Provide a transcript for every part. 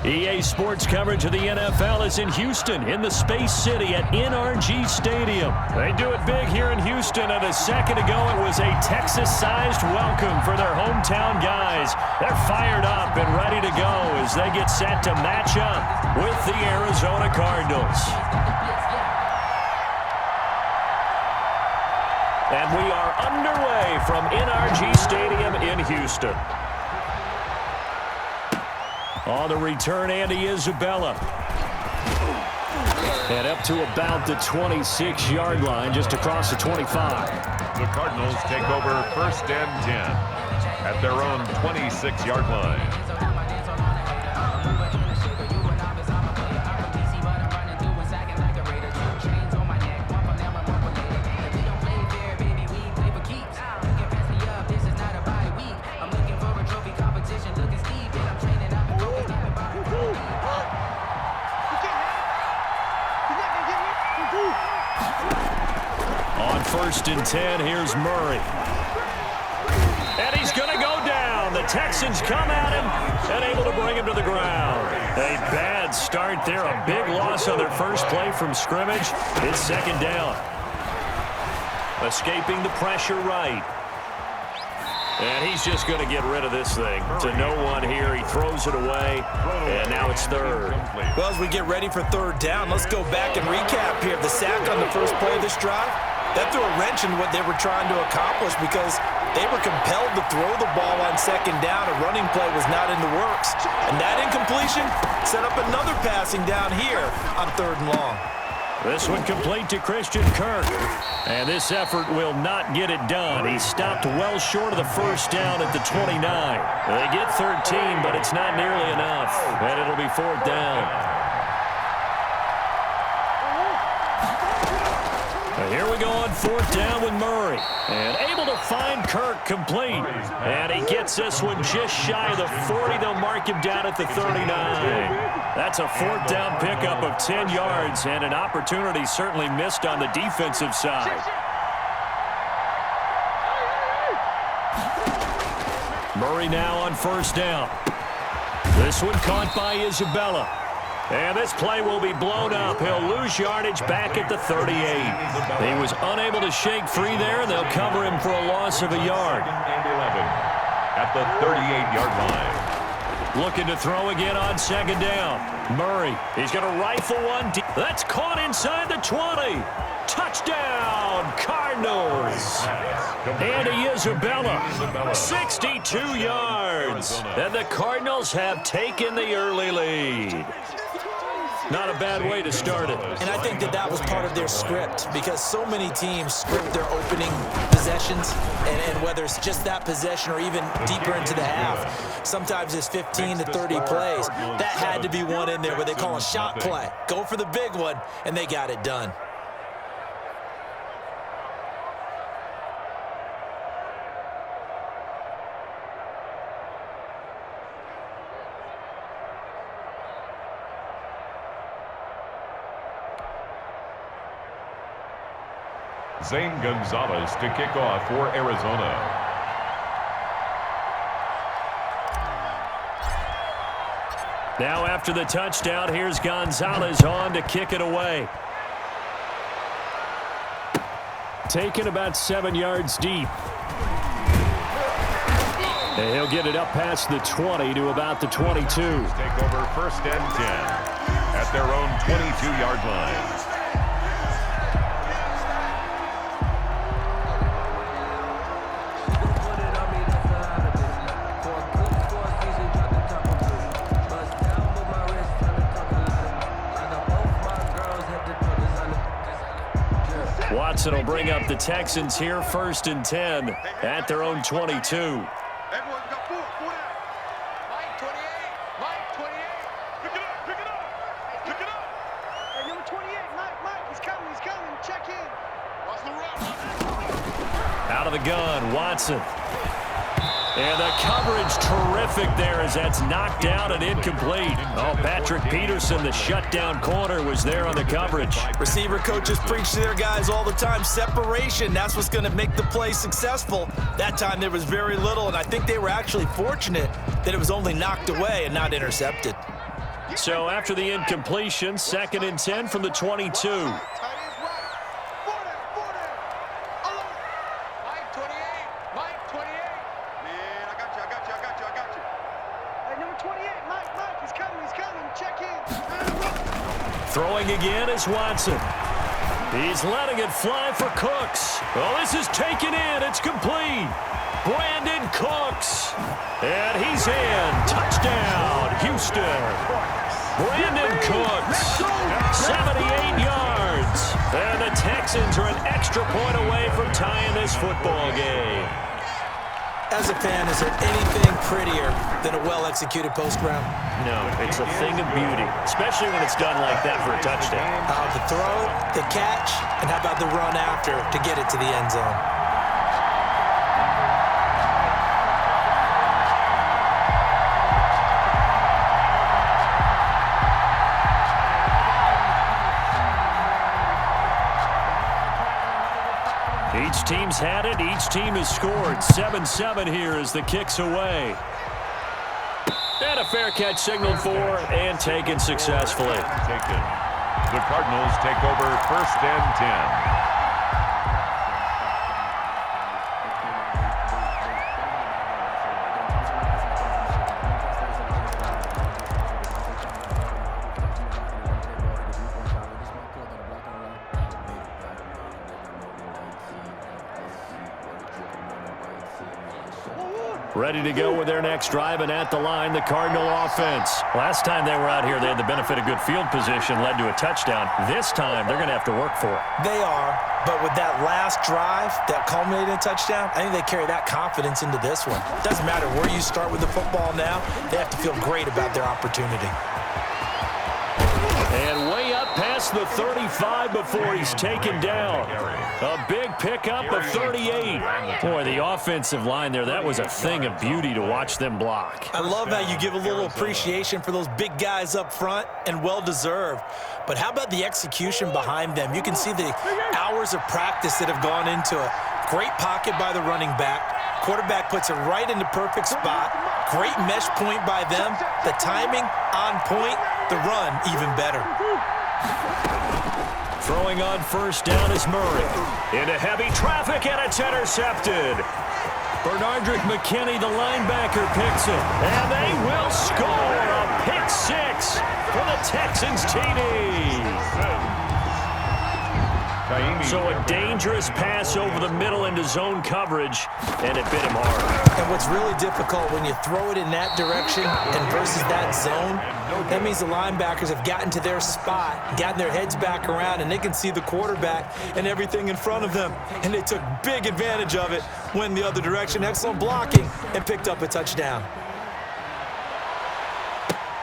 EA Sports coverage of the NFL is in Houston, in the Space City at NRG Stadium. They do it big here in Houston, and a second ago it was a Texas-sized welcome for their hometown guys. They're fired up and ready to go as they get set to match up with the Arizona Cardinals. And we are underway from NRG Stadium in Houston. On the return, Andy Isabella. And up to about the 26-yard line, just across the 25. The Cardinals take over 1st and 10 at their own 26-yard line. On 1st and 10, here's Murray. And he's going to go down. The Texans come at him and able to bring him to the ground. A bad start there. A big loss on their first play from scrimmage. It's 2nd down. Escaping the pressure right. And he's just going to get rid of this thing to no one here. He throws it away, and now it's 3rd. Well, as we get ready for 3rd down, let's go back and recap here. The sack on the first play of this drive, that threw a wrench in what they were trying to accomplish because they were compelled to throw the ball on 2nd down. A running play was not in the works. And that incompletion set up another passing down here on 3rd and long. This one complete to Christian Kirk. And this effort will not get it done. He stopped well short of the 1st down at the 29. They get 13, but it's not nearly enough. And it'll be 4th down. Here we go on 4th down with Murray. And able to find Kirk complete. And he gets this one just shy of the 40. They'll mark him down at the 39. That's a 4th down pickup of 10 yards and an opportunity certainly missed on the defensive side. Murray now on 1st down. This one caught by Isabella. And this play will be blown up. He'll lose yardage back at the 38. He was unable to shake free there, and they'll cover him for a loss of a yard. At the 38-yard line. Looking to throw again on 2nd down. Murray, he's going to rifle one deep. That's caught inside the 20. Touchdown, Cardinals. Andy Isabella, 62 yards. And the Cardinals have taken the early lead. Not a bad way to start it. And I think that was part of their script because so many teams script their opening possessions, and whether it's just that possession or even deeper into the half, sometimes it's 15 to 30 plays. That had to be one in there where they call a shot play. Go for the big one, and they got it done. Zane Gonzalez to kick off for Arizona. Now after the touchdown, here's Gonzalez on to kick it away. Taken about 7 yards deep. And he'll get it up past the 20 to about the 22. Take over 1st and 10 at their own 22-yard line. Watson will bring up the Texans here 1st and 10 at their own 22. Out of the gun, Watson. And the coverage terrific there as that's knocked down and incomplete. Oh, Patrick Peterson, the shutdown corner, was there on the coverage. Receiver coaches preach to their guys all the time. Separation, that's what's going to make the play successful. That time there was very little, and I think they were actually fortunate that it was only knocked away and not intercepted. So after the incompletion, 2nd and 10 from the 22. Throwing again is Watson. He's letting it fly for Cooks. Well, this is taken in. It's complete. Brandon Cooks. And he's in. Touchdown, Houston. Brandon Cooks. 78 yards. And the Texans are an extra point away from tying this football game. As a fan, is there anything prettier than a well-executed post route? No, it's a thing of beauty, especially when it's done like that for a touchdown. The throw, the catch, and how about the run after to get it to the end zone? Each team's had it. Each team has scored. 7-7 here as the kick's away. And a fair catch signaled for and taken successfully. Taken. The Cardinals take over 1st and 10. Ready to go with their next drive, and at the line, the Cardinal offense. Last time they were out here, they had the benefit of good field position, led to a touchdown. This time, they're going to have to work for it. They are, but with that last drive, that culminated touchdown, I think they carry that confidence into this one. It doesn't matter where you start with the football now, they have to feel great about their opportunity. And way up past the 35 before he's taken down. A big pickup of 38. Boy, the offensive line there, that was a thing of beauty to watch them block. I love how you give a little appreciation for those big guys up front, and well-deserved. But how about the execution behind them? You can see the hours of practice that have gone into it. Great pocket by the running back. Quarterback puts it right in the perfect spot. Great mesh point by them. The timing on point. The run even better. Throwing on 1st down is Murray. Into heavy traffic, and it's intercepted. Bernardrick McKinney, the linebacker, picks it. And they will score a pick 6 for the Texans TD. So a dangerous pass over the middle into zone coverage, and it bit him hard. And what's really difficult when you throw it in that direction and versus that zone, that means the linebackers have gotten to their spot, gotten their heads back around, and they can see the quarterback and everything in front of them. And they took big advantage of it, went the other direction, excellent blocking, and picked up a touchdown.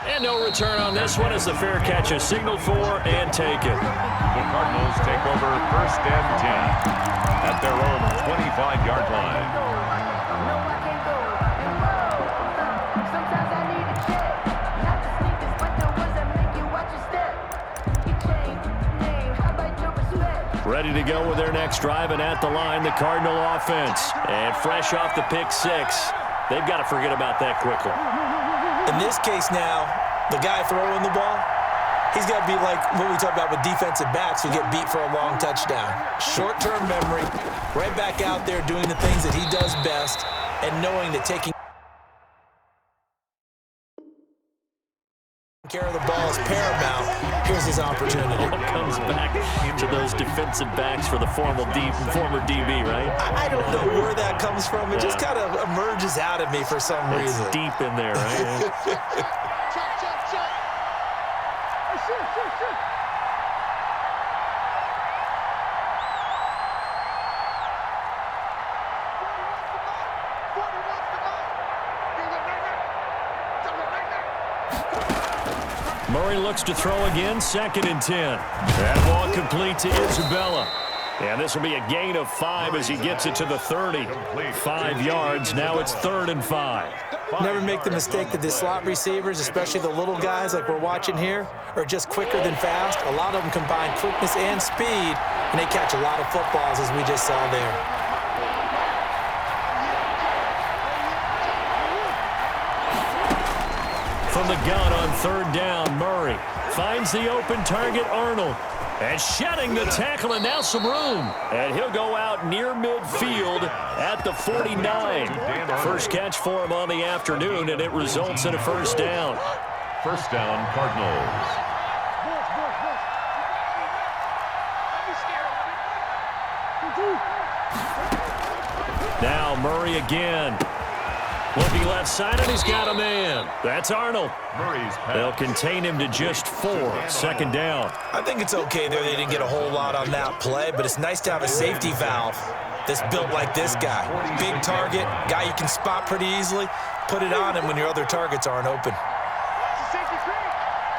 And no return on this one as the fair catch is signaled for and taken. The Cardinals take over 1st and 10 at their own 25-yard line. Ready to go with their next drive, and at the line, the Cardinal offense. And fresh off the pick 6, they've got to forget about that quickly. In this case now, the guy throwing the ball, he's got to be like what we talk about with defensive backs who get beat for a long touchdown. Short-term memory, right back out there doing the things that he does best, and knowing that taking care of the ball is paramount. Here's his opportunity. It comes back to those defensive backs for the former DB, right? I don't know where that comes from. It just kind of emerges out of me for some reason. It's deep in there, right? Murray looks to throw again, 2nd and 10. That ball complete to Isabella. And this will be a gain of 5 as he gets it to the 30. 5 yards, now it's 3rd and 5. Never make the mistake that the slot receivers, especially the little guys like we're watching here, are just quicker than fast. A lot of them combine quickness and speed, and they catch a lot of footballs as we just saw there. from the gun on third down. Murray finds the open target, Arnold. And shedding the tackle, and now some room. And he'll go out near midfield at the 49. First catch for him on the afternoon, and it results in a first down. First down, Cardinals. Now Murray again. Looking left side, and he's got a man. That's Arnold. They'll contain him to just 4. Second down. I think it's okay there. They didn't get a whole lot on that play, but it's nice to have a safety valve that's built like this guy. Big target, guy you can spot pretty easily. Put it on him when your other targets aren't open. Safety Green.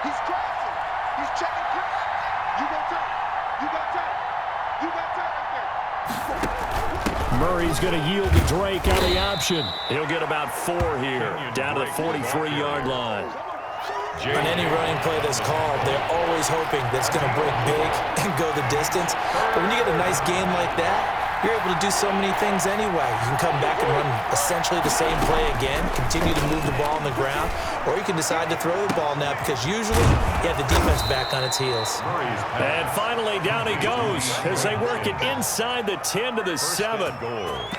He's crossing. He's checking Green. You got time. You got time. You got time right there. Murray's going to yield to Drake on the option. He'll get about 4 here, down to the 43-yard line. On any running play that's called, they're always hoping that it's going to break big and go the distance. But when you get a nice game like that, you're able to do so many things anyway. You can come back and run essentially the same play again, continue to move the ball on the ground, or you can decide to throw the ball now because usually you have the defense back on its heels. And finally, down he goes as they work it inside the 10 to the 7.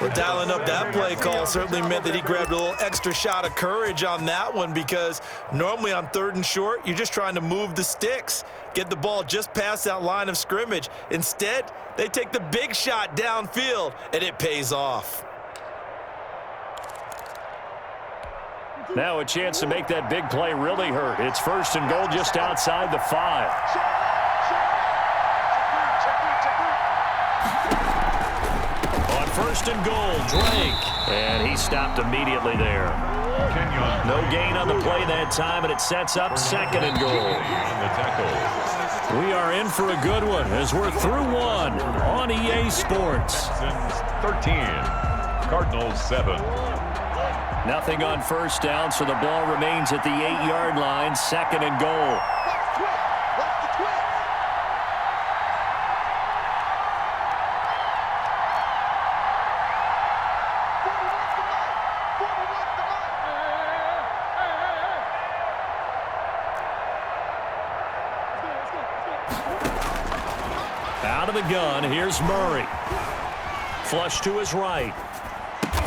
We're dialing up that play call. Certainly meant that he grabbed a little extra shot of courage on that one because normally on 3rd and short, you're just trying to move the sticks, get the ball just past that line of scrimmage. Instead, they take the big shot downfield, and it pays off. Now a chance to make that big play really hurt. It's 1st and goal just outside the 5. On 1st and goal, Drake. And he stopped immediately there. No gain on the play that time, and it sets up 2nd and goal. We are in for a good one as we're through 1 on EA Sports. 13, Cardinals 7. Nothing on first down, so the ball remains at the 8-yard line, 2nd and goal. Out of the gun, here's Murray. Flush to his right.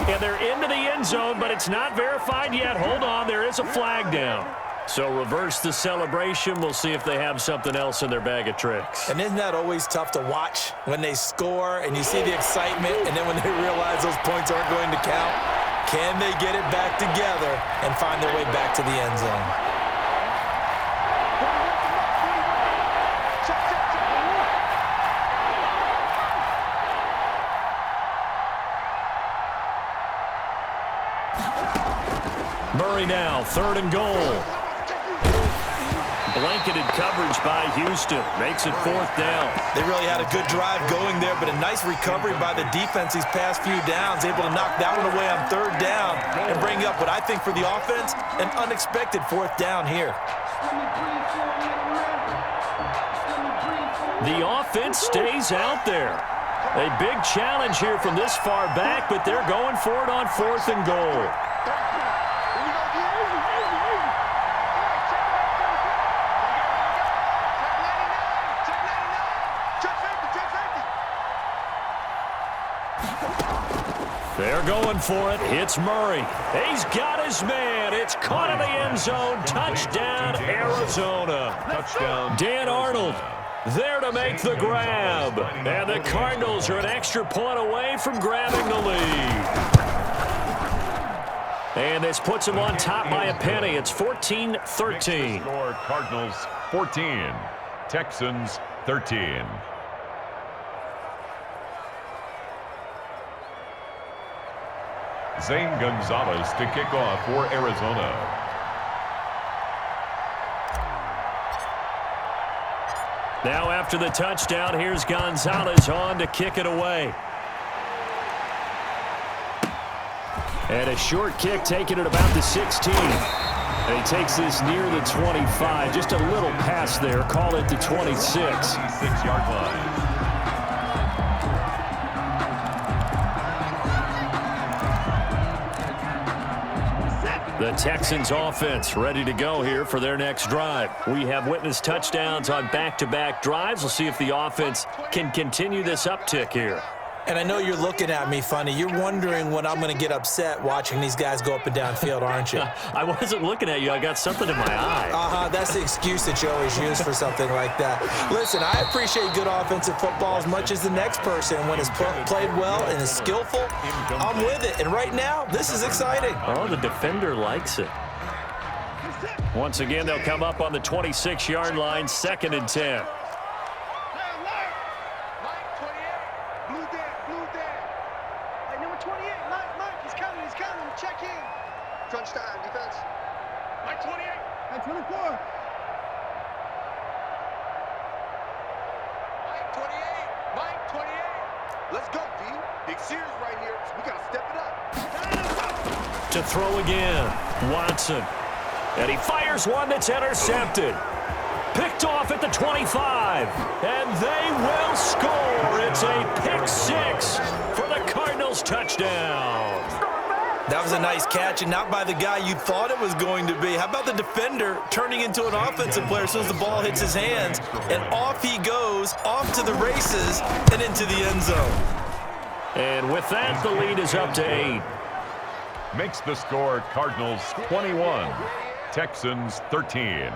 And they're into the end zone, but it's not verified yet. Hold on, there is a flag down. So reverse the celebration. We'll see if they have something else in their bag of tricks. And isn't that always tough to watch when they score and you see the excitement, and then when they realize those points aren't going to count? Can they get it back together and find their way back to the end zone? Murray now, 3rd and goal. Blanketed coverage by Houston. Makes it 4th down. They really had a good drive going there, but a nice recovery by the defense these past few downs, able to knock that one away on 3rd down and bring up what I think for the offense, an unexpected 4th down here. The offense stays out there. A big challenge here from this far back, but they're going for it on 4th and goal. They're going for it. It's Murray. He's got his man. It's caught in the end zone. Touchdown, Arizona. Touchdown. Dan Arnold there to make the grab. And the Cardinals are an extra point away from grabbing the lead. And this puts them on top by a penny. It's 14-13. Score, Cardinals 14, Texans 13. Zane Gonzalez to kick off for Arizona. Now after the touchdown, here's Gonzalez on to kick it away. And a short kick taken at about the 16. And he takes this near the 25. Just a little pass there. Call it the 26. 26-yard line. The Texans offense ready to go here for their next drive. We have witnessed touchdowns on back-to-back drives. We'll see if the offense can continue this uptick here. And I know you're looking at me funny. You're wondering when I'm going to get upset watching these guys go up and down field, aren't you? I wasn't looking at you. I got something in my eye. That's the excuse that you always use for something like that. Listen, I appreciate good offensive football as much as the next person. When it's played well and is skillful, I'm with it. And right now, this is exciting. Oh, the defender likes it. Once again, they'll come up on the 26-yard line, 2nd and 10. Crunch time, defense. Mike 28. Mike 24. Mike 28. Mike 28. Let's go, D. Big Sears right here. We got to step it up. To throw again, Watson. And he fires one that's intercepted. Picked off at the 25. And they will score. It's a pick six for the Cardinals touchdown. That was a nice catch, and not by the guy you thought it was going to be. How about the defender turning into an offensive player as soon as the ball hits his hands, and off he goes, off to the races, and into the end zone. And with that, the lead is up to 8. Makes the score Cardinals 21, Texans 13.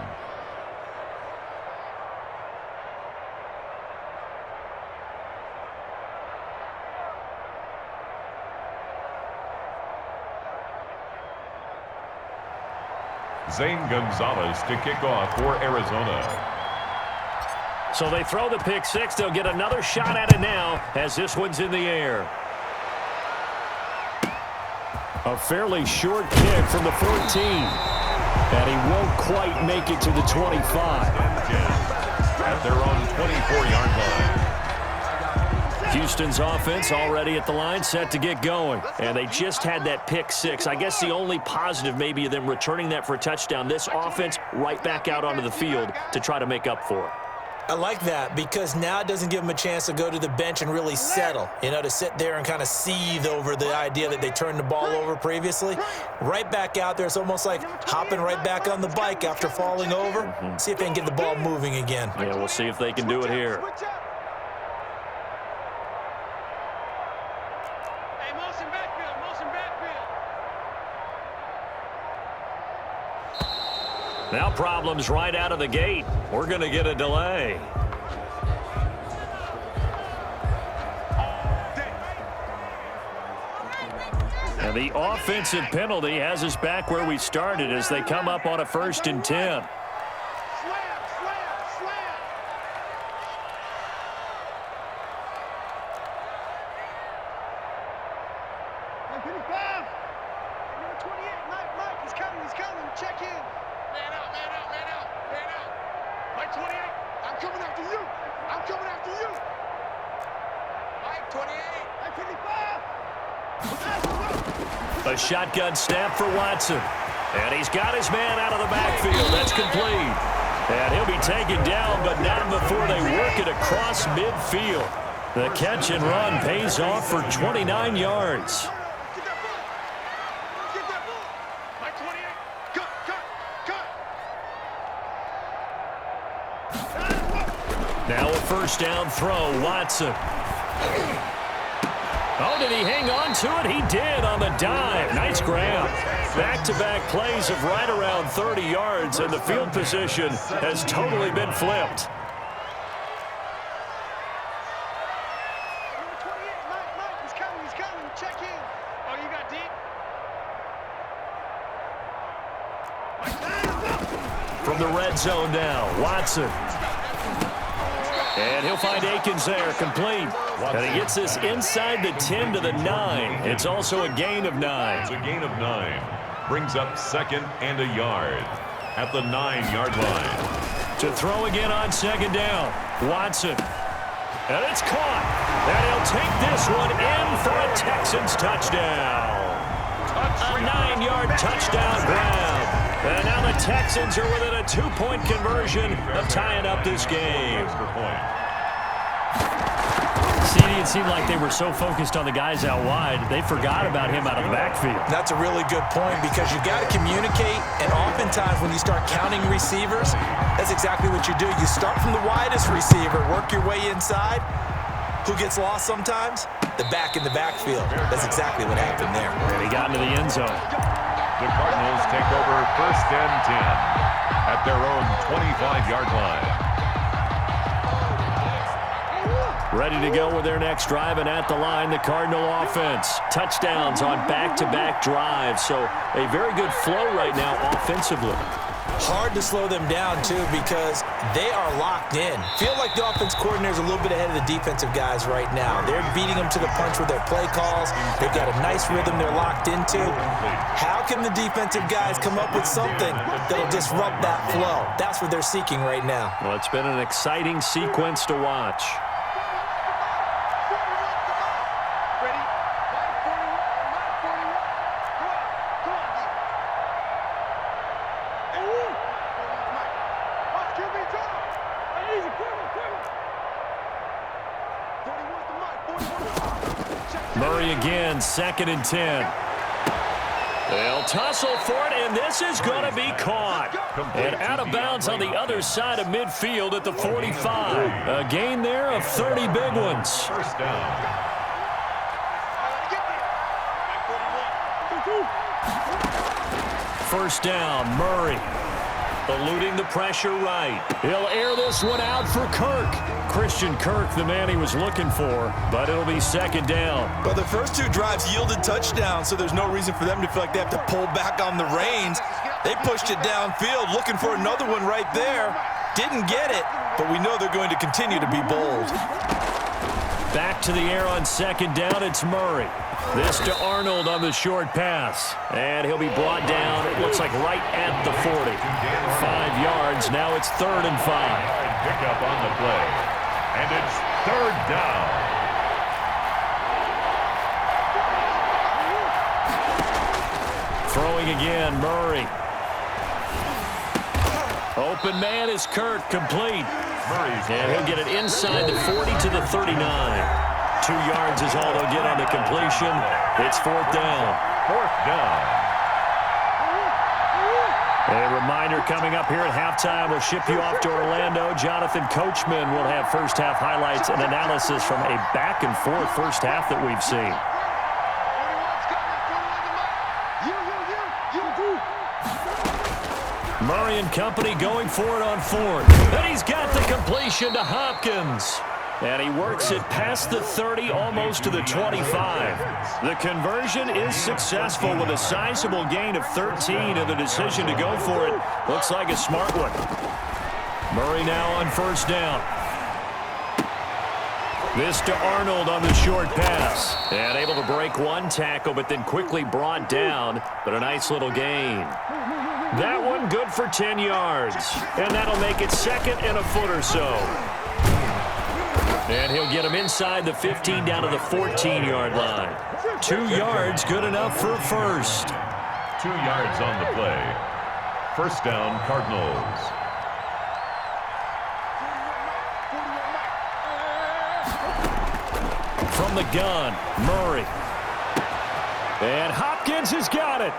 Zane Gonzalez to kick off for Arizona. So they throw the pick six. They'll get another shot at it now as this one's in the air. A fairly short kick from the 14. And he won't quite make it to the 25. At their own 24-yard line. Houston's offense already at the line, set to get going. And they just had that pick six. I guess the only positive maybe of them returning that for a touchdown. This offense right back out onto the field to try to make up for it. I like that because now it doesn't give them a chance to go to the bench and really settle, to sit there and kind of seethe over the idea that they turned the ball over previously. Right back out there, it's almost like hopping right back on the bike after falling over. See if they can get the ball moving again. Yeah, we'll see if they can do it here. Now problems right out of the gate. We're going to get a delay. And the offensive penalty has us back where we started as they come up on a 1st and 10. A shotgun snap for Watson. And he's got his man out of the backfield. That's complete. And he'll be taken down, but not before they work it across midfield. The catch and run pays off for 29 yards. Now a 1st down throw, Watson. Oh, did he hang on to it? He did on the dive. Nice grab. Back-to-back plays of right around 30 yards, and the field position has totally been flipped. He's coming. Check in. Oh, you got deep? From the red zone now, Watson. And he'll find Akins there, complete. And he gets this inside the 10 to the 9. It's also a gain of 9. It's a gain of 9. Brings up 2nd and a yard at the 9-yard line. To throw again on 2nd down, Watson. And it's caught. And he'll take this one in for a Texans touchdown. A 9-yard touchdown grab. And now the Texans are within a 2-point conversion of tying up this game. It seemed like they were so focused on the guys out wide, they forgot about him out of the backfield. That's a really good point because you got to communicate, and oftentimes when you start counting receivers, that's exactly what you do. You start from the widest receiver, work your way inside. Who gets lost sometimes? The back in the backfield. That's exactly what happened there. And he got into the end zone. The Cardinals take over 1st and 10 at their own 25-yard line. Ready to go with their next drive, and at the line, the Cardinal offense. Touchdowns on back-to-back drives, so a very good flow right now offensively. Hard to slow them down, too, because they are locked in. Feel like the offense coordinator is a little bit ahead of the defensive guys right now. They're beating them to the punch with their play calls. They've got a nice rhythm they're locked into. How can the defensive guys come up with something that'll disrupt that flow? That's what they're seeking right now. Well, it's been an exciting sequence to watch. Murray again, 2nd and 10. They'll tussle for it, and this is going to be caught. And out of bounds on the other side of midfield at the 45. A gain there of 30 big ones. 1st down. First down, Murray. Eluding the pressure right. He'll air this one out for Kirk. Christian Kirk, the man he was looking for, but it'll be 2nd down. But the first 2 drives yielded touchdowns, so there's no reason for them to feel like they have to pull back on the reins. They pushed it downfield, looking for another one right there. Didn't get it, but we know they're going to continue to be bold. Back to the air on 2nd down, it's Murray. This to Arnold on the short pass. And he'll be brought down, it looks like right at the 40. 5 yards, now it's 3rd and 5. Pick up on the play. And it's 3rd down. Throwing again, Murray. Open man is Kirk, complete. And he'll get it inside the 40 to the 39. 2 yards is all they'll get on the completion. It's 4th down. 4th down. A reminder coming up here at halftime, we'll ship you off to Orlando. Jonathan Coachman will have first half highlights and analysis from a back-and-forth first half that we've seen. Murray and company going for it on 4th. And he's got the completion to Hopkins. And he works it past the 30, almost to the 25. The conversion is successful with a sizable gain of 13, and the decision to go for it looks like a smart one. Murray now on 1st down. This to Arnold on the short pass. And able to break 1 tackle, but then quickly brought down, but a nice little gain. That one good for 10 yards. And that'll make it 2nd and a foot or so. And he'll get him inside the 15 down to the 14-yard line. 2 yards, good enough for a first. 2 yards on the play. 1st down, Cardinals. From the gun, Murray. And Hopkins has got it.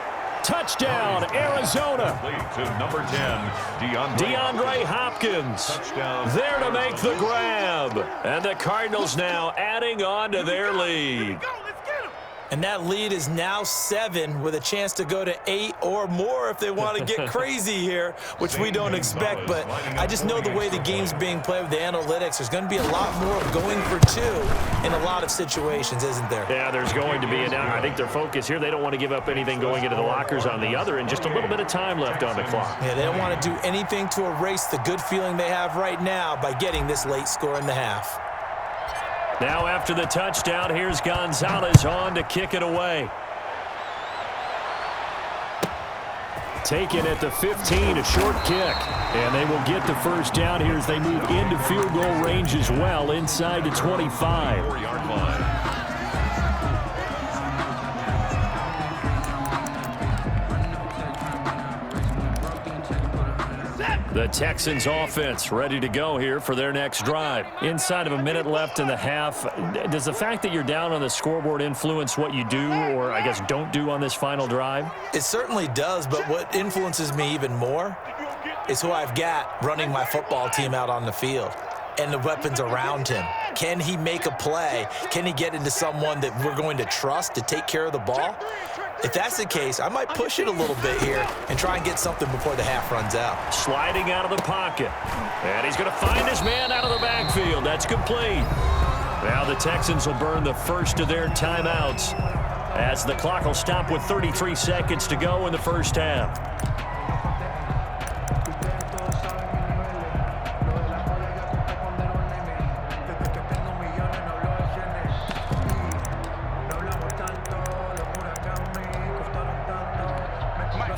Touchdown, Arizona. To number 10, DeAndre Hopkins. Touchdown. There to make the grab. And the Cardinals now adding on to their lead. And that lead is now 7 with a chance to go to 8 or more if they want to get crazy here, which we don't expect. But I just know the way the game's being played with the analytics, there's going to be a lot more of going for 2 in a lot of situations, isn't there? Yeah, there's going to be. And I think their focus here, they don't want to give up anything going into the lockers on the other, and just a little bit of time left on the clock. Yeah, they don't want to do anything to erase the good feeling they have right now by getting this late score in the half. Now after the touchdown, here's Gonzalez on to kick it away. Taken at the 15, a short kick. And they will get the first down here as they move into field goal range as well, inside the 25. 4-yard line. The Texans offense ready to go here for their next drive. Inside of a minute left in the half, does the fact that you're down on the scoreboard influence what you do or, I guess, don't do on this final drive? It certainly does, but what influences me even more is who I've got running my football team out on the field and the weapons around him. Can he make a play? Can he get into someone that we're going to trust to take care of the ball? If that's the case, I might push it a little bit here and try and get something before the half runs out. Sliding out of the pocket. And he's going to find his man out of the backfield. That's complete. Now the Texans will burn the first of their timeouts as the clock will stop with 33 seconds to go in the first half.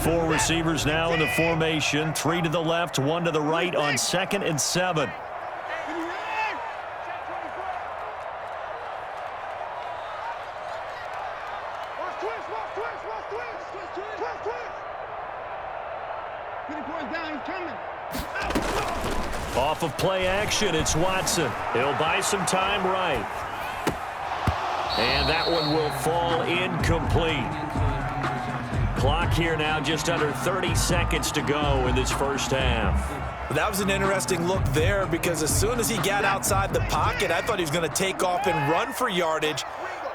Four receivers now in the formation. 3 to the left, 1 to the right on 2nd and 7. Off of play action, it's Watson. He'll buy some time right. And that one will fall incomplete. Clock here now just under 30 seconds to go in this first half. That was an interesting look there because as soon as he got outside the pocket, I thought he was going to take off and run for yardage.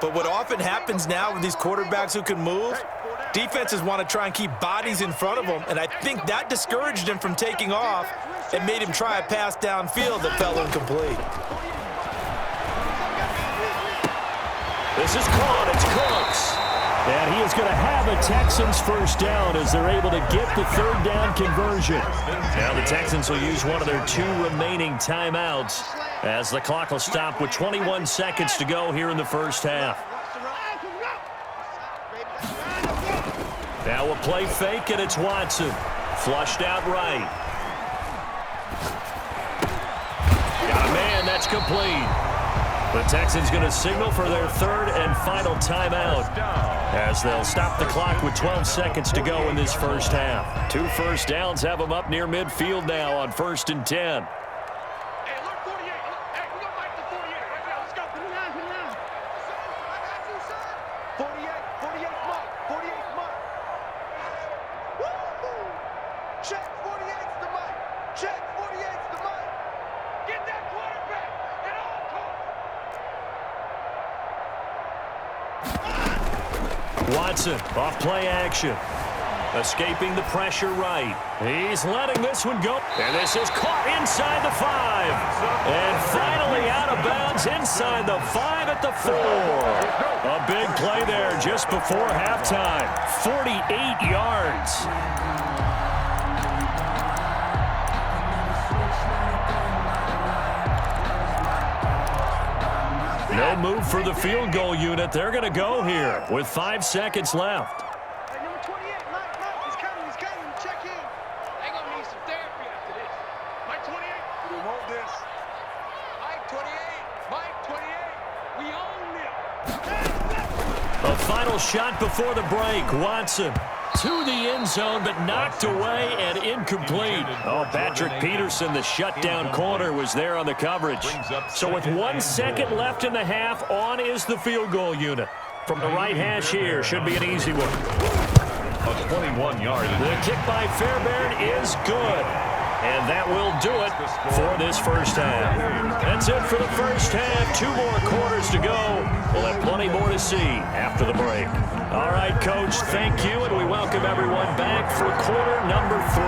But what often happens now with these quarterbacks who can move, defenses want to try and keep bodies in front of them, and I think that discouraged him from taking off and made him try a pass downfield that fell incomplete. This is caught. It's Cooks. And he is going to have a Texans first down as they're able to get the third down conversion. Now the Texans will use one of their 2 remaining timeouts as the clock will stop with 21 seconds to go here in the first half. Now a play fake, and it's Watson. Flushed out right. Got a man, that's complete. The Texans going to signal for their 3rd and final timeout as they'll stop the clock with 12 seconds to go in this first half. 2 first downs have them up near midfield now on 1st and 10. Hey, look, 48. Hey, we gonna make the 48 right now. Let's go. 48, Mike. 48, Mike. Woo! Check 48's the Mike. Check 48's the Mike. Get that quarterback at all costs. Watson off play action. Escaping the pressure right. He's letting this one go. And this is caught inside the 5. And finally out of bounds inside the 5 at the 4. A big play there just before halftime. 48 yards. No move for the field goal unit. They're going to go here with 5 seconds left. Hey, number 28, Mike, he's coming, check in. They're gonna need some therapy after this. Mike 28, we want this. Mike 28, we own them. A final shot before the break. Watson to the end zone, but knocked away and incomplete. Oh, Patrick Peterson, the shutdown corner, was there on the coverage. So with 1 second left in the half, on is the field goal unit. From the right hash here, should be an easy one. A 21-yard. The kick by Fairbairn is good. And that will do it for this first half. That's it for the first half. 2 more quarters to go. We'll have plenty more to see after the break. All right, Coach, thank you, and we welcome everyone back for quarter number 3.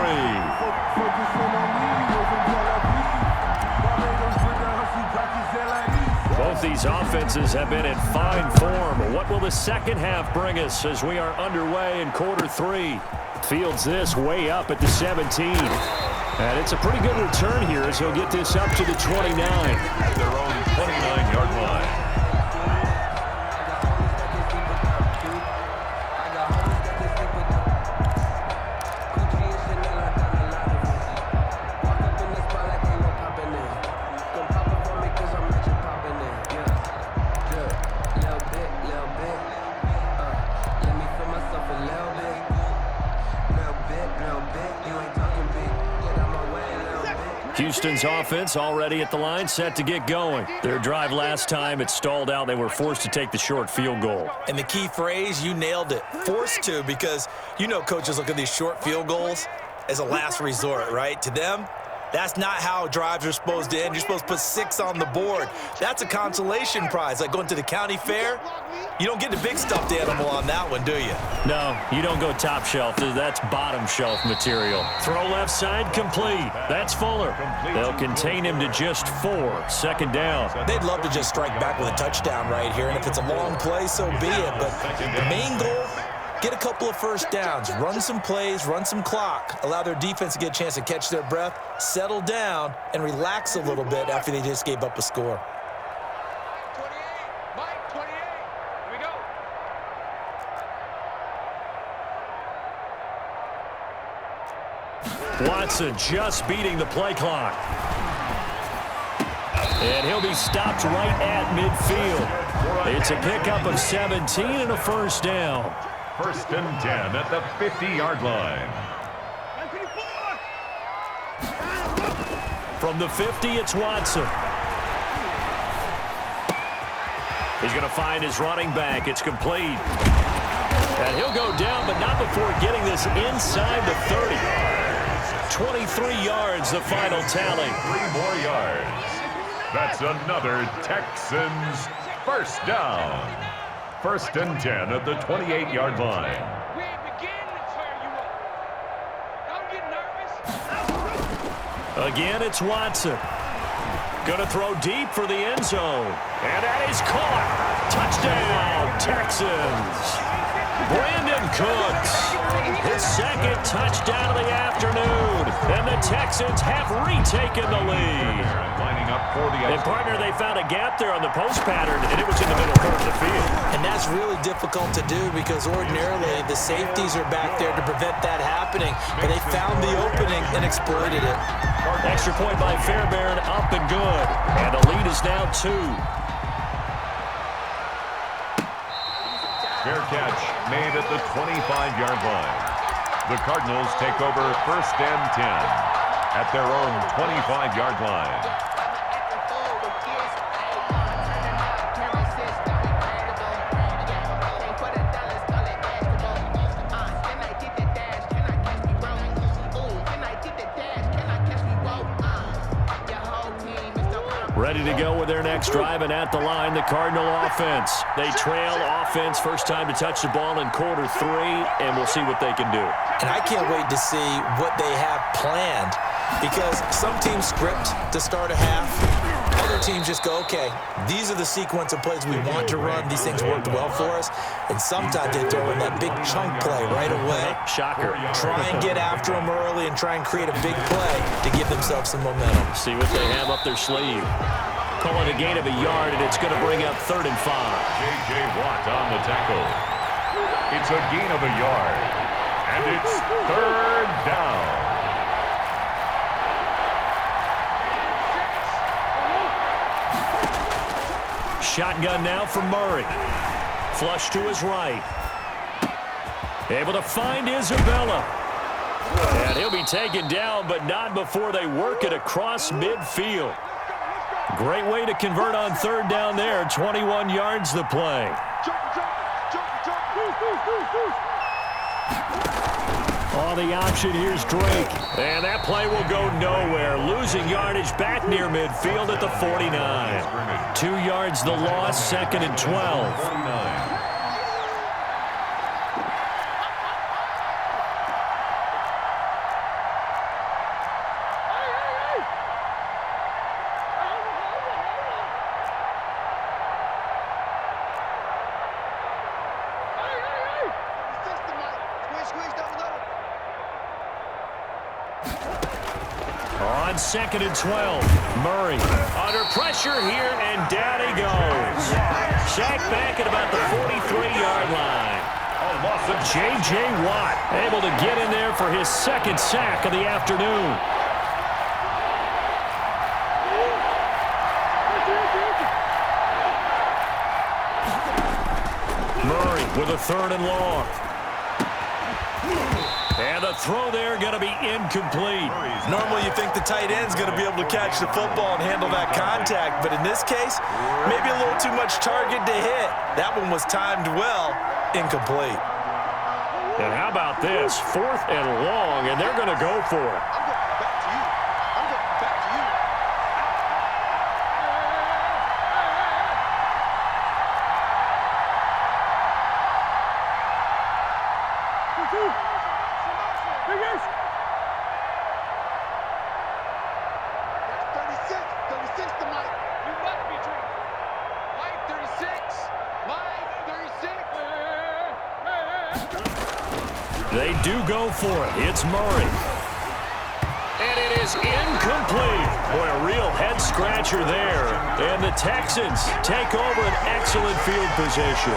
Both these offenses have been in fine form. What will the second half bring us as we are underway in quarter 3? Fields this way up at the 17. And it's a pretty good return here as he'll get this up to the 29. At their own 29-yard line. Houston's offense already at the line, set to get going. Their drive last time, it stalled out. They were forced to take the short field goal. And the key phrase, you nailed it, forced to, because you know coaches look at these short field goals as a last resort, right? To them, that's not how drives are supposed to end. You're supposed to put 6 on the board. That's a consolation prize. Like going to the county fair, you don't get the big stuffed animal on that one, do you? No, you don't go top shelf. That's bottom shelf material. Throw left side complete. That's Fuller. They'll contain him to just 4. Second down. They'd love to just strike back with a touchdown right here, and if it's a long play, so be it. But the main goal, get a couple of first downs, run some plays, run some clock, allow their defense to get a chance to catch their breath, settle down, and relax a little bit after they just gave up a score. 28, Mike, 28. Here we go. Watson just beating the play clock. And he'll be stopped right at midfield. It's a pickup of 17 and a first down. First and 10 at the 50-yard line. From the 50, it's Watson. He's going to find his running back. It's complete. And he'll go down, but not before getting this inside the 30. 23 yards, the final tally. 3 more yards. That's another Texans first down. First and 10 at the 28-yard line. We ain't beginning to tear you up. Don't get nervous. Again, it's Watson. Going to throw deep for the end zone. And that is caught. Touchdown, Texans. Brandon Cooks, his second touchdown of the afternoon. And the Texans have retaken the lead. Lining up for the And, partner, they found a gap there on the post pattern, and it was in the middle third of the field. And that's really difficult to do because ordinarily the safeties are back there to prevent that happening. But they found the opening and exploited it. Extra point by Fairbairn, up and good. And the lead is now 2. Fair catch made at the 25-yard line. The Cardinals take over first and 10 at their own 25-yard line. Ready to go with their next drive, and at the line, the Cardinal offense. They trail offense, first time to touch the ball in quarter 3, and we'll see what they can do. And I can't wait to see what they have planned because some teams script to start a half. Other teams just go, okay, these are the sequence of plays we want to run. These things worked well for us. And sometimes they throw in that big chunk play right away. Shocker. Try and get after them early and try and create a big play to give themselves some momentum. See what they have up their sleeve. Call it a gain of a yard, and it's going to bring up 3rd and 5. J.J. Watt on the tackle. It's a gain of a yard, and it's 3rd down. Shotgun now for Murray. Flush to his right. Able to find Isabella. And he'll be taken down, but not before they work it across midfield. Great way to convert on 3rd down there. 21 yards the play. Oh, the option, here's Drake. And that play will go nowhere. Losing yardage back near midfield at the 49. 2 yards the loss, 2nd and 12. On 2nd and 12, Murray under pressure here, and down he goes. Sacked back at about the 43-yard line. J.J. Watt able to get in there for his 2nd sack of the afternoon. Murray with a 3rd and long. And the throw there going to be incomplete. Normally you think the tight end's going to be able to catch the football and handle that contact, but in this case, maybe a little too much target to hit. That one was timed well, incomplete. And how about this? 4th and long, and they're going to go for it. They do go for it. It's Murray. And it is incomplete. Boy, a real head-scratcher there. And the Texans take over an excellent field position.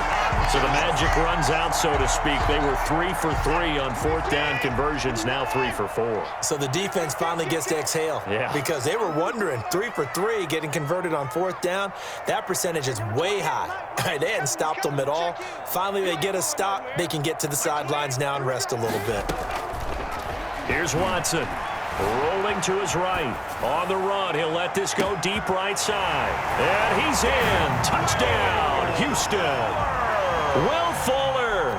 So the magic runs out, so to speak. They were 3 for 3 on 4th down conversions, now 3 for 4. So the defense finally gets to exhale. Yeah. Because they were wondering, 3 for 3 getting converted on 4th down. That percentage is way high. They hadn't stopped them at all. Finally, they get a stop. They can get to the sidelines now and rest a little bit. Here's Watson. Rolling to his right. On the run, he'll let this go deep right side. And he's in. Touchdown, Houston. Will Fuller,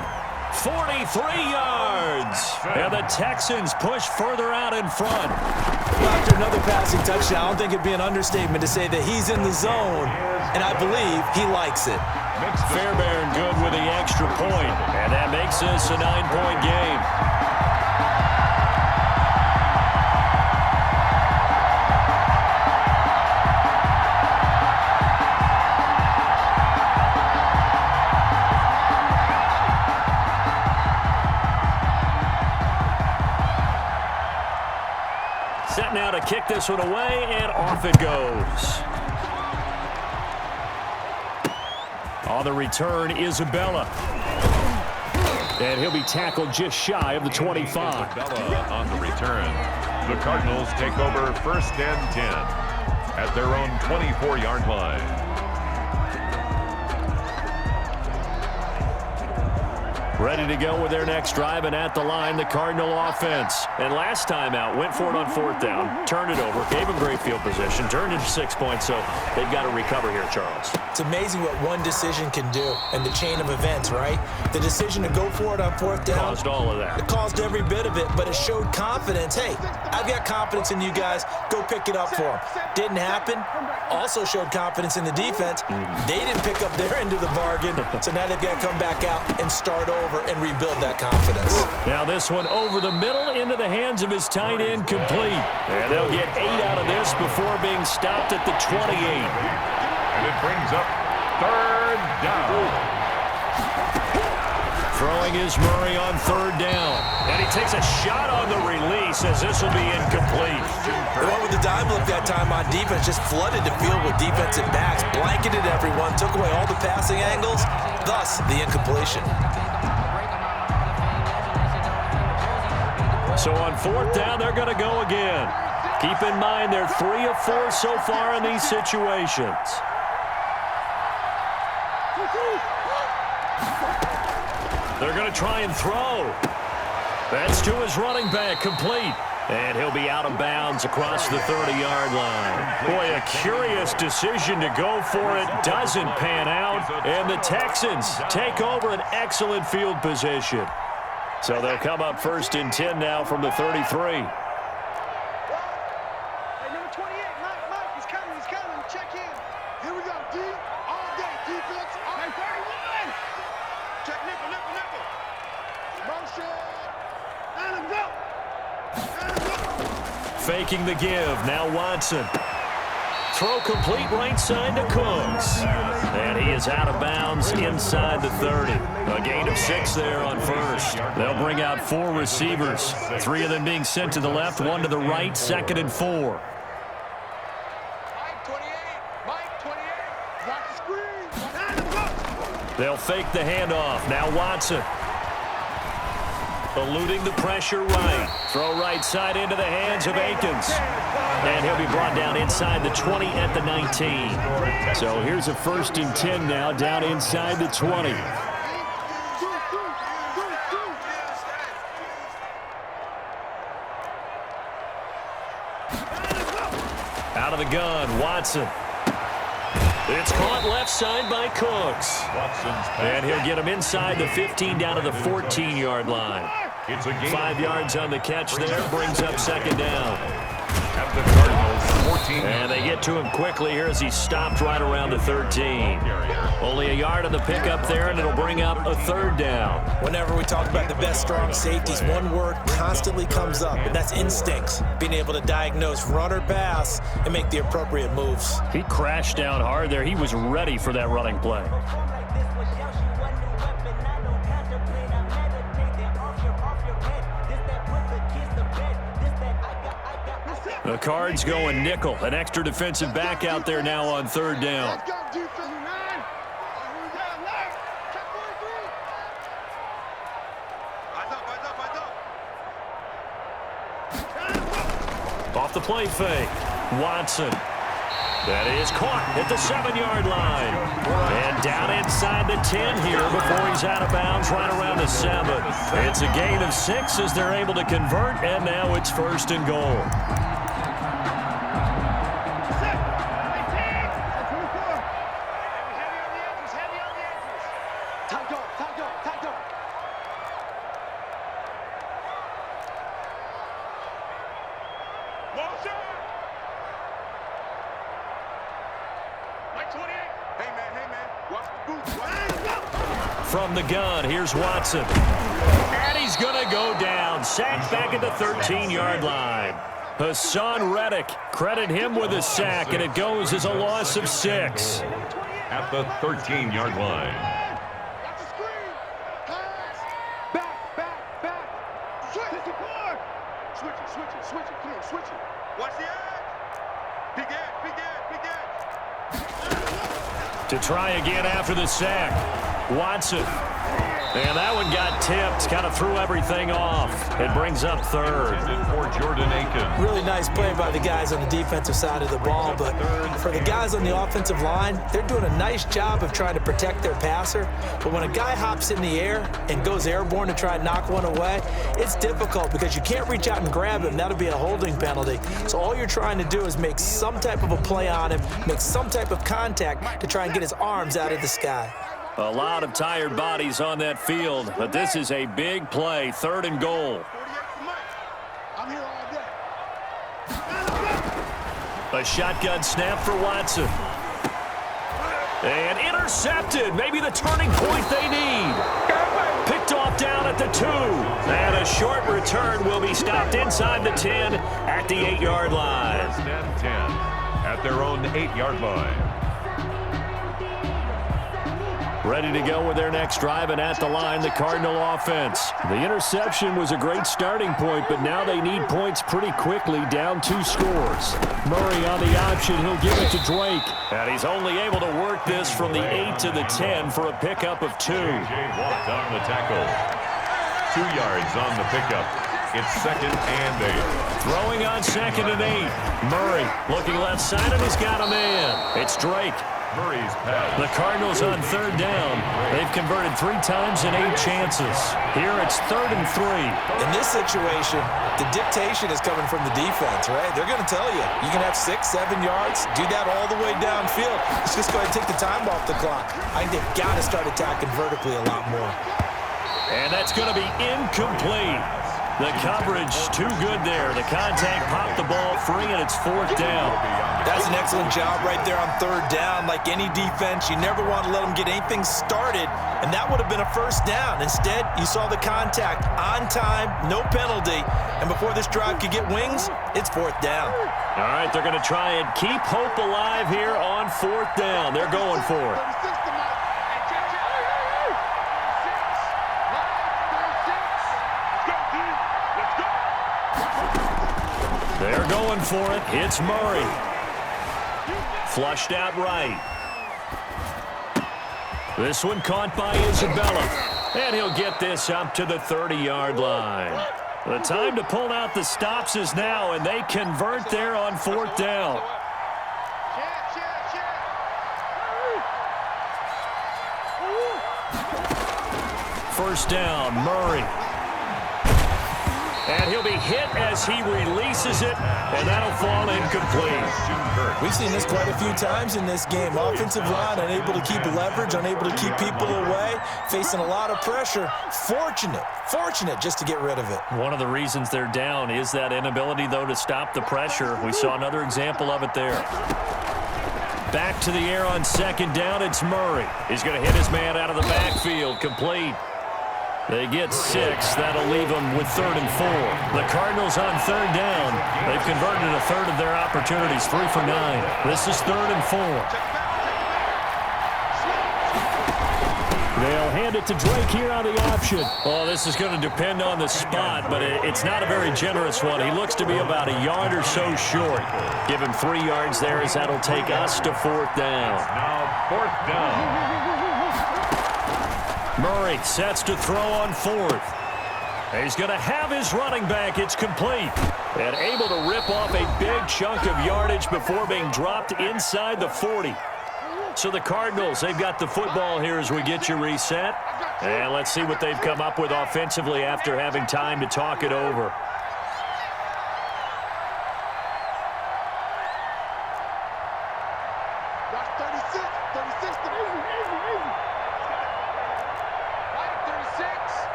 43 yards. And the Texans push further out in front. After another passing touchdown, I don't think it'd be an understatement to say that he's in the zone, and I believe he likes it. Fairbairn good with the extra point, and that makes this a 9-point game. Set now to kick this one away, and off it goes. On the return, Isabella. And he'll be tackled just shy of the 25. Isabella on the return. The Cardinals take over 1st and 10 at their own 24-yard line. Ready to go with their next drive, and at the line, the Cardinal offense. And last time out, went for it on 4th down, turned it over, gave them great field position, turned into 6 points, so they've got to recover here, Charles. It's amazing what one decision can do in the chain of events, right? The decision to go for it on 4th down. Caused all of that. It caused every bit of it, but it showed confidence. Hey, I've got confidence in you guys. Go pick it up for them. Didn't happen. Also showed confidence in the defense. They didn't pick up their end of the bargain, so now they've got to come back out and start over and rebuild that confidence. Now this one over the middle into the hands of his tight end, complete. And they'll get 8 out of this before being stopped at the 28. And it brings up 3rd down. Throwing is Murray on 3rd down. And he takes a shot on the release as this will be incomplete. The one with the dime look that time on defense just flooded the field with defensive backs, blanketed everyone, took away all the passing angles, thus the incompletion. So on 4th down, they're going to go again. Keep in mind, they're 3 of 4 so far in these situations. They're going to try and throw. That's to his running back, complete. And he'll be out of bounds across the 30-yard line. Boy, a curious decision to go for it. Doesn't pan out. And the Texans take over an excellent field position. So they'll come up 1st and 10 now from the 33. Hey, number 28, Mike, he's coming, check in. Here we go, D, all day, defense, all day, 31. Check nickel. Motion, and go. Faking the give, now Watson. Throw complete right side to Cooks. And he is out of bounds inside the 30. A gain of 6 there on 1st. They'll bring out 4 receivers. 3 of them being sent to the left, 1 to the right, 2nd and 4. Mike 28, watch the screen, and go. They'll fake the handoff, now Watson. Eluding the pressure right. Throw right side into the hands of Akins. And he'll be brought down inside the 20 at the 19. So here's a 1st and 10 now, down inside the 20. the gun, Watson. It's caught left side by Cooks. And he'll get him inside the 15 down to the 14-yard line. It's a gain 5 yards on the catch there, brings up second down. At the Cardinals 14. And they get to him quickly here as he stopped right around the 13. Only a yard on the pickup there, and it'll bring up a third down. Whenever we talk about the best strong safeties, one word constantly comes up, and that's instincts. Being able to diagnose run or pass and make the appropriate moves. He crashed down hard there. He was ready for that running play. The Cards going nickel. An extra defensive back out there now on third down. Let's go, defense 9. Off the play fake. Watson. That is caught at the 7-yard line. And down inside the 10 here before he's out of bounds right around the 7. It's a gain of 6 as they're able to convert, and now it's first and goal. From the gun, here's Watson. And he's going to go down. Sacked back at the 13-yard line. Hassan Reddick, credit him with a sack, and it goes as a loss of 6. At the 13-yard line. Watch the screen. Pass. Back. Switch it. Come on, switch it. Watch the edge. Big edge. To try again after the sack. Watson. And that one got tipped. Kind of threw everything off. It brings up third. For Jordan Aiken. Really nice play by the guys on the defensive side of the ball, but for the guys on the offensive line, they're doing a nice job of trying to protect their passer. But when a guy hops in the air and goes airborne to try and knock one away, it's difficult because you can't reach out and grab him. That'll be a holding penalty. So all you're trying to do is make some type of a play on him, make some type of contact to try and get his arms out of the sky. A lot of tired bodies on that field, but this is a big play, third and goal. 48 for Mike. I'm here all day. A shotgun snap for Watson. And intercepted, maybe the turning point they need. Picked off down at the 2. And a short return will be stopped inside the 10 at the 8-yard line. First and 10 at their own 8-yard line. Ready to go with their next drive, and at the line, the Cardinal offense. The interception was a great starting point, but now they need points pretty quickly, down 2 scores. Murray on the option, he'll give it to Drake. And he's only able to work this from the 8 to the 10 for a pickup of 2. J.J. Watt on the tackle. 2 yards on the pickup. It's second and 8. Throwing on second and 8. Murray looking left side, and he's got a man. It's Drake. Murray's pass. The Cardinals on third down. They've converted 3 times in 8 chances. Here it's third and 3. In this situation, the dictation is coming from the defense, right? They're going to tell you, you can have 6, 7 yards, do that all the way downfield. Let's just go ahead and take the time off the clock. I think they've got to start attacking vertically a lot more. And that's going to be incomplete. The coverage too good there. The contact popped the ball free, and it's 4th down. That's an excellent job right there on third down. Like any defense, you never want to let them get anything started, and that would have been a first down. Instead, you saw the contact on time, no penalty, and before this drive could get wings, it's 4th down. All right, they're going to try and keep hope alive here on 4th down. They're going for it. 36 to Mike. They're going for it. It's Murray. Flushed out right. This one caught by Isabella. And he'll get this up to the 30-yard line. The time to pull out the stops is now, and they convert there on 4th down. First down, Murray. And he'll be hit as he releases it, and that'll fall incomplete. We've seen this quite a few times in this game. Offensive line unable to keep leverage, unable to keep people away, facing a lot of pressure. Fortunate just to get rid of it. One of the reasons they're down is that inability, though, to stop the pressure. We saw another example of it there. Back to the air on second down, it's Murray. He's going to hit his man out of the backfield, complete. They get 6. That'll leave them with 3rd and 4. The Cardinals on 3rd down. They've converted a third of their opportunities, 3 for 9. This is 3rd and 4. They'll hand it to Drake here on the option. Oh, this is going to depend on the spot, but it's not a very generous one. He looks to be about a yard or so short. Give him 3 yards there as that'll take us to 4th down. Now 4th down. Murray sets to throw on 4th. He's going to have his running back. It's complete. And able to rip off a big chunk of yardage before being dropped inside the 40. So the Cardinals, they've got the football here as we get you reset. And let's see what they've come up with offensively after having time to talk it over.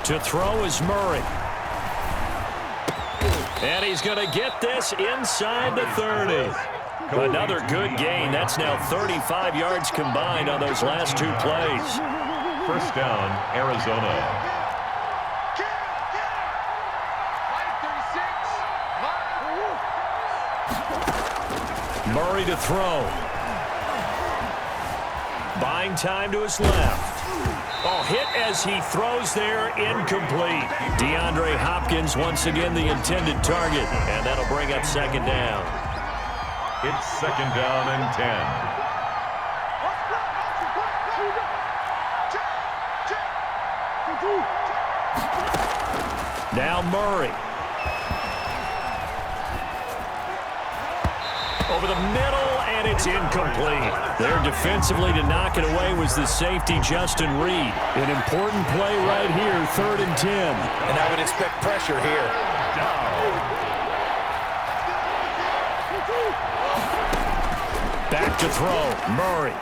To throw is Murray. And he's going to get this inside the 30. Another good gain. That's now 35 yards combined on those last 2 plays. 1st down, Arizona. Murray to throw. Buying time to his left. Oh, hit as he throws there, incomplete. DeAndre Hopkins once again the intended target, and that'll bring up 2nd down. It's 2nd down and 10. Now Murray. Over the middle, and it's incomplete. There defensively to knock it away was the safety, Justin Reed. An important play right here, 3rd and 10. And I would expect pressure here. Back to throw, Murray.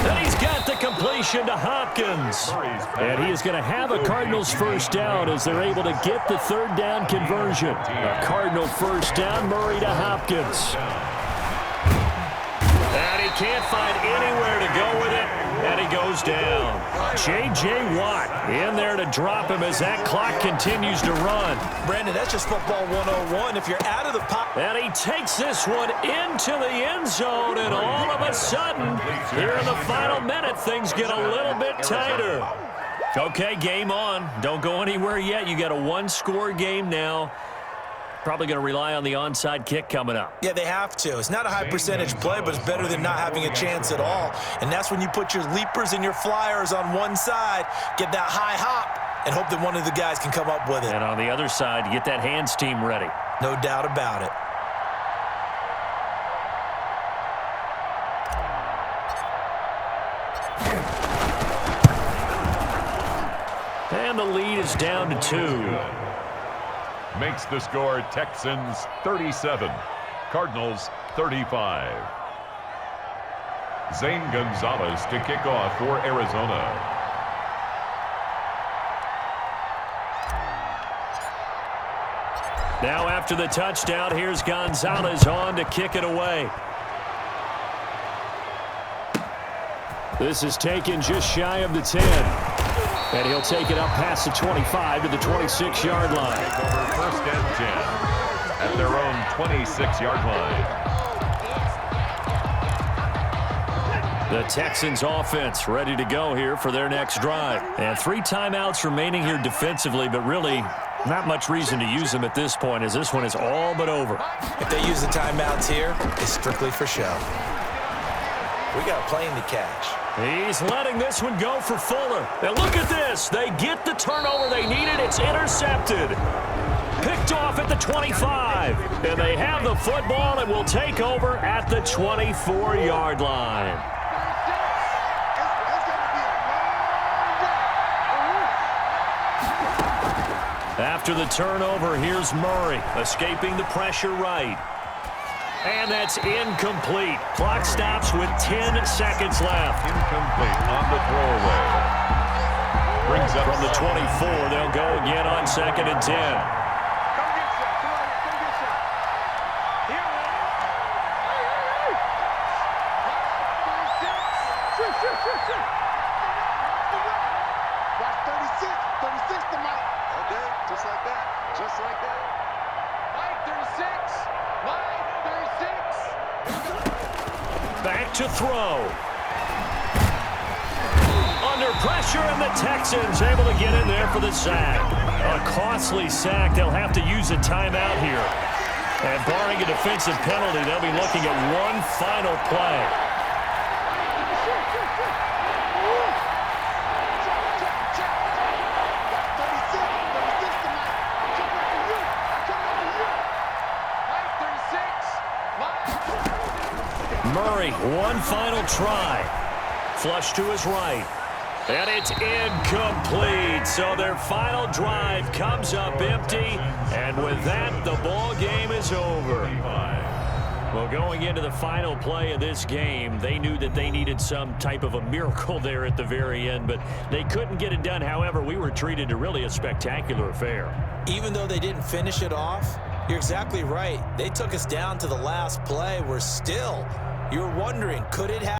And he's got the completion to Hopkins. And he is going to have a Cardinals 1st down as they're able to get the 3rd down conversion. A Cardinal 1st down, Murray to Hopkins. And he can't find anywhere to go with it, and he goes down. J.J. Watt in there to drop him as that clock continues to run. Brandon, that's just football 101. If you're out of the pocket. And he takes this one into the end zone, and all of a sudden, here in the final minute, things get a little bit tighter. Okay, game on. Don't go anywhere yet. You got a 1-score game now. Probably going to rely on the onside kick coming up. Yeah, they have to. It's not a high percentage play, but it's better than not having a chance at all. And that's when you put your leapers and your flyers on one side, get that high hop, and hope that one of the guys can come up with it. And on the other side, you get that hands team ready. No doubt about it. And the lead is down to 2. Makes the score Texans 37, Cardinals 35. Zane Gonzalez to kick off for Arizona. Now after the touchdown, here's Gonzalez on to kick it away. This is taken just shy of the 10. And he'll take it up past the 25 to the 26-yard line. Over 1st and 10 at their own 26-yard line. The Texans offense ready to go here for their next drive. And 3 timeouts remaining here defensively, but really not much reason to use them at this point as this one is all but over. If they use the timeouts here, it's strictly for show. We got a plane to catch. He's letting this one go for Fuller. And look at this. They get the turnover they needed. It's intercepted. Picked off at the 25. And they have the football and will take over at the 24-yard line. After the turnover, here's Murray, escaping the pressure right. And that's incomplete. Clock stops with 10 seconds left. Incomplete on the throwaway. Brings up from the 24. They'll go again on 2nd and 10. Come get some. Come on, come get some. Here, Watch 36. 36 to Mike. Okay, just like that. Just like that. Mike 36. Mike 36. Back to throw. Under pressure, and the Texans able to get in there for the sack. A costly sack. They'll have to use a timeout here. And barring a defensive penalty, they'll be looking at one final play. Murray, one final try. Flush to his right. And it's incomplete. So their final drive comes up empty. And with that, the ball game is over. Well, going into the final play of this game, they knew that they needed some type of a miracle there at the very end, but they couldn't get it done. However, we were treated to really a spectacular affair. Even though they didn't finish it off, you're exactly right. They took us down to the last play. We're still, you're wondering, could it happen?